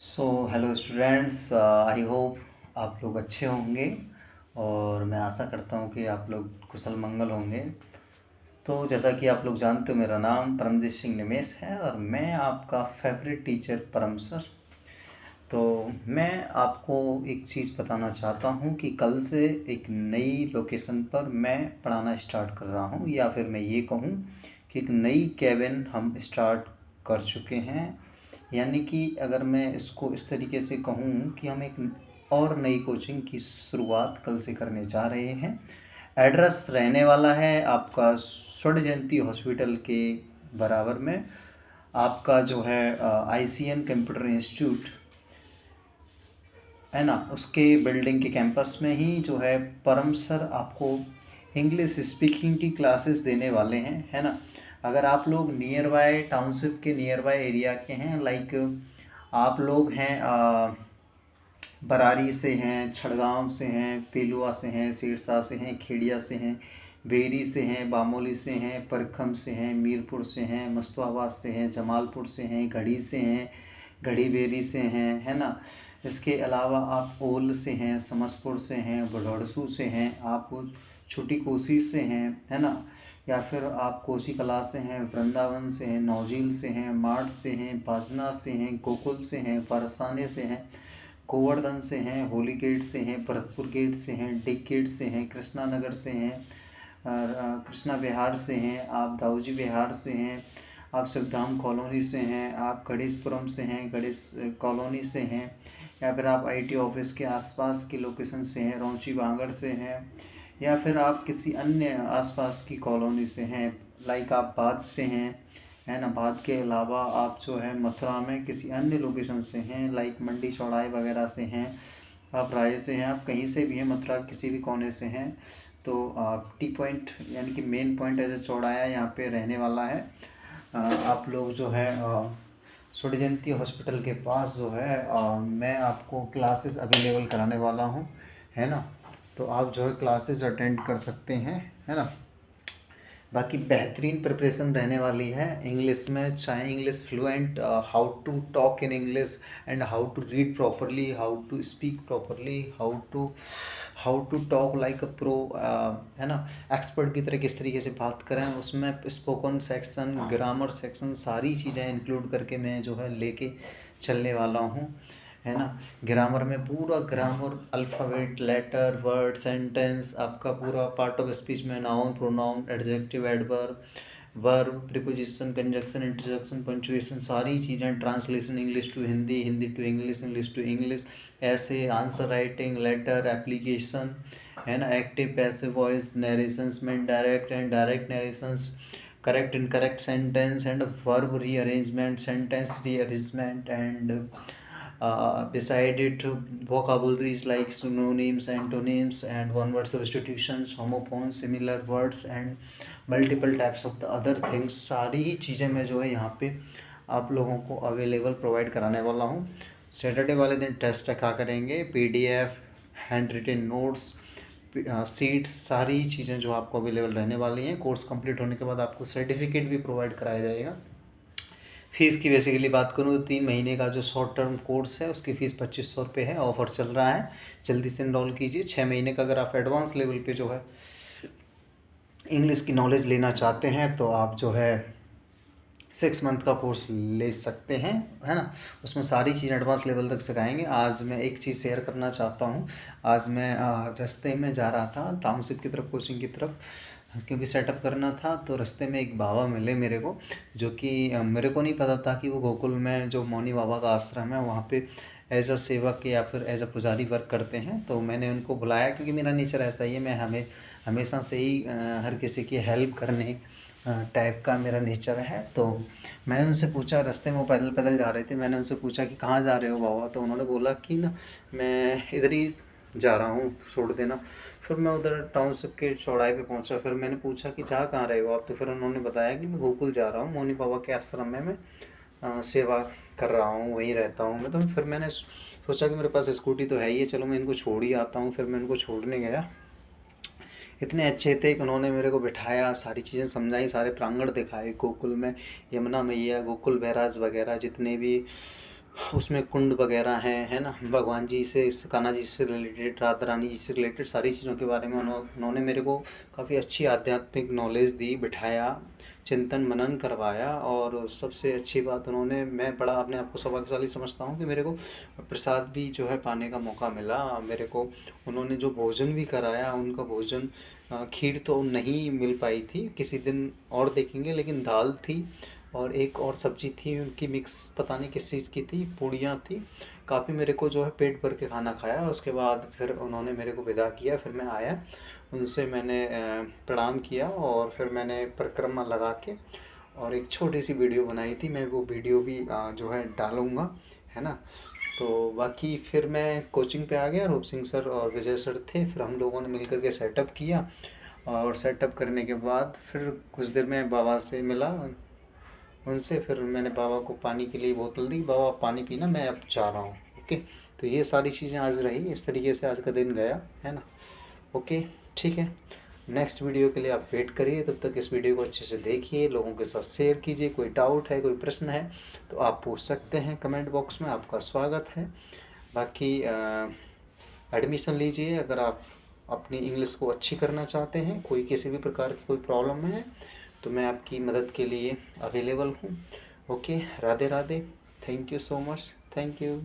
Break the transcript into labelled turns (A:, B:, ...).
A: Hello students, I hope आप लोग अच्छे होंगे और मैं आशा करता हूँ कि आप लोग कुशल मंगल होंगे। तो जैसा कि आप लोग जानते हो, मेरा नाम परमजीत सिंह निमेश है और मैं आपका फेवरेट टीचर परम सर। तो मैं आपको एक चीज़ बताना चाहता हूँ कि कल से एक नई लोकेशन पर मैं पढ़ाना स्टार्ट कर रहा हूँ, या फिर मैं ये कहूँ कि एक नई केबिन हम स्टार्ट कर चुके हैं। यानी कि अगर मैं इसको इस तरीके से कहूँ कि हम एक और नई कोचिंग की शुरुआत कल से करने जा रहे हैं। एड्रेस रहने वाला है आपका स्वर्ण जयंती हॉस्पिटल के बराबर में। आपका जो है ICN कंप्यूटर इंस्टीट्यूट है ना, उसके बिल्डिंग के कैंपस में ही जो है परम सर आपको इंग्लिश स्पीकिंग की क्लासेस देने वाले हैं, है ना। अगर आप लोग नियर बाय टाउनशिप के नियर बाय एरिया के हैं, लाइक आप लोग हैं बरारी से हैं, छड़गांव से हैं, पेलुआ से हैं, सिरसा से हैं, खेड़िया से हैं, बेरी से हैं, बामोली से हैं, परखम से हैं, मीरपुर से हैं, मस्तवाबाद से हैं, जमालपुर से हैं, घड़ी से हैं, घड़ी बेरी से हैं, है ना। इसके अलावा आप ओल से हैं, समसपुर से हैं, बड़ौसू से हैं, आप छोटी कोसी से हैं, है ना। या फिर आप कोसी कला से हैं, वृंदावन से हैं, नौजील से हैं, माठ से हैं, बाजना से हैं, गोकुल से हैं, बरसाने से हैं, गोवर्धन से हैं, होली गेट से हैं, भरतपुर गेट से हैं, डिग गेट से हैं, कृष्णा नगर से हैं, कृष्णा विहार से हैं, आप दाऊजी विहार से हैं, आप सुखधाम कॉलोनी से हैं, आप गणेशपुरम से हैं, गणेश कॉलोनी से हैं, या फिर आप IT ऑफिस के आसपास की लोकेशन से हैं, रौंची बांगड़ से हैं, या फिर आप किसी अन्य आसपास की कॉलोनी से हैं, लाइक आप बाध से हैं, है ना। बात के अलावा आप जो है मथुरा में किसी अन्य लोकेशन से हैं, लाइक मंडी चौड़ाई वगैरह से हैं, आप राय से हैं, आप कहीं से भी हैं, मथुरा किसी भी कोने से हैं, तो आप टी पॉइंट यानी कि मेन पॉइंट है जो चौड़ाया यहाँ पे रहने वाला है। आप लोग जो है स्वर्ण जयंती हॉस्पिटल के पास जो है मैं आपको क्लासेस अवेलेबल कराने वाला हूँ, है ना। तो आप जो है क्लासेस अटेंड कर सकते हैं, है ना। बाकी बेहतरीन प्रिपरेशन रहने वाली है इंग्लिश में, चाहे English fluent, how to talk in English and how to read properly, how to speak properly, how to talk like a pro, है ना। एक्सपर्ट की तरह किस तरीके से बात करें, उसमें स्पोकन सेक्शन, ग्रामर सेक्शन, सारी चीज़ें इंक्लूड करके मैं जो है लेके चलने वाला हूँ, है ना। ग्रामर में पूरा grammar, alphabet, letter, word, sentence, आपका पूरा पार्ट ऑफ स्पीच में noun, pronoun, adjective, adverb, verb, preposition, conjunction, interjection, punctuation, सारी चीज़ें, translation English to Hindi, Hindi to English, English to English, ऐसे आंसर राइटिंग, लेटर, एप्लीकेशन, है ना, एक्टिव पैसिव वॉइस, नरेशंस में direct and direct narrations, correct incorrect sentence and verb rearrangement, sentence rearrangement, and beside it vocabularies like synonyms, antonyms, and one word substitutions, homophones, similar words, and multiple types of the other things, सारी ही चीज़ें मैं जो है यहाँ पे आप लोगों को अवेलेबल प्रोवाइड कराने वाला हूँ। सैटरडे वाले दिन टेस्ट रखा करेंगे, PDF, hand written notes, sheets, सारी चीज़ें जो आपको अवेलेबल रहने वाली हैं। कोर्स कंप्लीट होने के बाद आपको सर्टिफिकेट भी प्रोवाइड कराया जाएगा। फ़ीस की बेसिकली बात करूँ तो 3 महीने का जो शॉर्ट टर्म कोर्स है उसकी फ़ीस 2500 रुपये है, ऑफ़र चल रहा है, जल्दी से इनरोल कीजिए। 6 महीने का अगर आप एडवांस लेवल पे जो है इंग्लिश की नॉलेज लेना चाहते हैं तो आप जो है 6 मंथ का कोर्स ले सकते हैं, है ना। उसमें सारी चीज़ें एडवांस लेवल तक सिखाएंगे। आज मैं एक चीज़ शेयर करना चाहता हूँ। आज मैं रास्ते में जा रहा था टाउनशिप की तरफ, कोचिंग की तरफ, क्योंकि सेटअप करना था, तो रास्ते में एक बाबा मिले मेरे को, जो कि मेरे को नहीं पता था कि वो गोकुल में जो मौनी बाबा का आश्रम है वहाँ पे एज अ सेवक या फिर एज अ पुजारी वर्क करते हैं। तो मैंने उनको बुलाया, क्योंकि मेरा नेचर ऐसा ही है, मैं हमेशा से ही हर किसी की हेल्प करने टाइप का मेरा नेचर है। तो मैंने उनसे पूछा, रास्ते में वो पैदल पैदल जा रहे थे, मैंने उनसे पूछा कि कहाँ जा रहे हो बाबा। तो उन्होंने बोला कि ना मैं इधर ही जा रहा हूँ, छोड़ देना। फिर मैं उधर टाउनशिप के चौड़ाई पे पहुँचा, फिर मैंने पूछा कि जा कहाँ रहे हो आप। तो फिर उन्होंने बताया कि मैं गोकुल जा रहा हूँ, मौनी बाबा के आश्रम में मैं सेवा कर रहा हूँ, वहीं रहता हूँ मैं। तो फिर मैंने सोचा कि मेरे पास स्कूटी तो है ही है, चलो मैं इनको छोड़ ही आता हूँ। फिर मैं इनको छोड़ने गया। इतने अच्छे थे कि उन्होंने मेरे को बिठाया, सारी चीज़ें समझाई, सारे प्रांगण दिखाए गोकुल में, यमुना मैया, गोकुल बैराज वगैरह जितने भी उसमें कुंड वगैरह हैं, है ना, भगवान जी से, कान्हा जी से रिलेटेड, राधा रानी जी से रिलेटेड सारी चीज़ों के बारे में उन्होंने मेरे को काफ़ी अच्छी आध्यात्मिक नॉलेज दी, बिठाया, चिंतन मनन करवाया। और सबसे अच्छी बात उन्होंने, मैं बड़ा अपने आप को सौभाग्यशाली समझता हूँ कि मेरे को प्रसाद भी जो है पाने का मौका मिला मेरे को। उन्होंने जो भोजन भी कराया, उनका भोजन, खीर तो नहीं मिल पाई थी, किसी दिन और देखेंगे, लेकिन दाल थी और एक और सब्जी थी उनकी, मिक्स पता नहीं किस चीज़ की थी, पूड़ियाँ थी। काफ़ी मेरे को जो है पेट भर के खाना खाया। उसके बाद फिर उन्होंने मेरे को विदा किया, फिर मैं आया, उनसे मैंने प्रणाम किया और फिर मैंने परिक्रमा लगा के और एक छोटी सी वीडियो बनाई थी। मैं वो वीडियो भी जो है डालूँगा, है ना। तो बाकी फिर मैं कोचिंग पे आ गया, रूप सिंह सर और विजय सर थे, फिर हम लोगों ने मिल के सेटअप किया। और सेटअप करने के बाद फिर कुछ देर में बाबा से मिला उनसे, फिर मैंने बाबा को पानी के लिए बोतल दी, बाबा आप पानी पीना, मैं अब जा रहा हूँ। ओके, तो ये सारी चीज़ें आज रही, इस तरीके से आज का दिन गया, है ना। ओके, ठीक है। नेक्स्ट वीडियो के लिए आप वेट करिए, तब तक इस वीडियो को अच्छे से देखिए, लोगों के साथ शेयर कीजिए। कोई डाउट है, कोई प्रश्न है तो आप पूछ सकते हैं कमेंट बॉक्स में, आपका स्वागत है। बाकी एडमिशन लीजिए अगर आप अपनी इंग्लिश को अच्छी करना चाहते हैं, कोई किसी भी प्रकार की कोई प्रॉब्लम है तो मैं आपकी मदद के लिए अवेलेबल हूँ। Okay, Radhe Radhe, thank you so much, thank you.